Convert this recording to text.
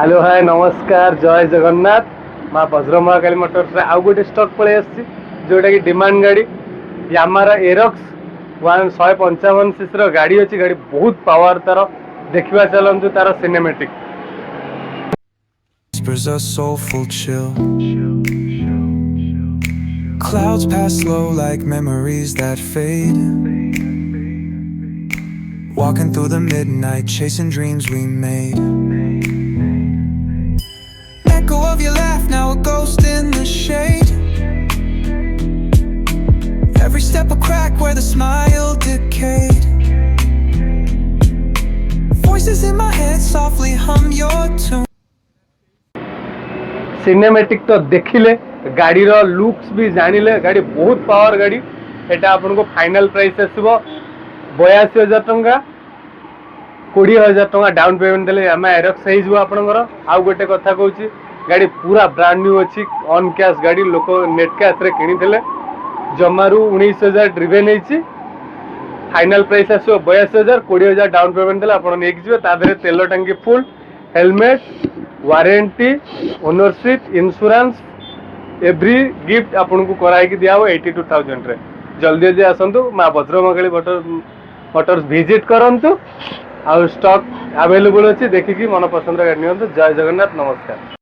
Hello hi नमस्कार जय जगन्नाथ माँ वज्र महाकाली मोटर्स आउ गोटे स्टॉक पलि आसी जोटा कि डिमांड गाड़ी यामारा एरक्स 155 सीसी गाड़ी अच्छी गाड़ी बहुत पावर तार देखा चलतु तार cinematic Whispers a soulful chill. Clouds pass slow like memories that fade. Walking through the midnight, chasing dreams we made. Echo of your laugh, now a ghost in the shade. Every step a crack where the smile decayed. Voices in my head softly hum your tune. Cinematic तो देखिले गाड़ी रो looks भी जानिले गाड़ी बहुत power गाड़ी एटा आपन को final price आसीबो 82,000 टंका 20,000 टंका डाउन पेमेंट देले हम एरक्स हे जो आपनकर आउ गोटे कथा कहूची गाड़ी पूरा ब्रांड न्यू अछि ऑन कैश गाड़ी लोक नेट कैश रे किनिथिले जमारू 19,000 ड्रिवेन हेछि फाइनल प्राइस आसीबो 82,000 20,000 डाउन पेमेंट देले आपन नेक जिवे ता देरे तेल टंकी full helmet warranty ownership insurance every gift आपन को कराई कि दिया 82,000 रे जल्दी जल्दी आसंतु माँ वज्र महाकाली मोटर्स विजिट करंतु आ स्टॉक अवेलेबल अच्छी देखिकी मन पसंद गाड़ी नियंतु जय जगन्नाथ नमस्कार।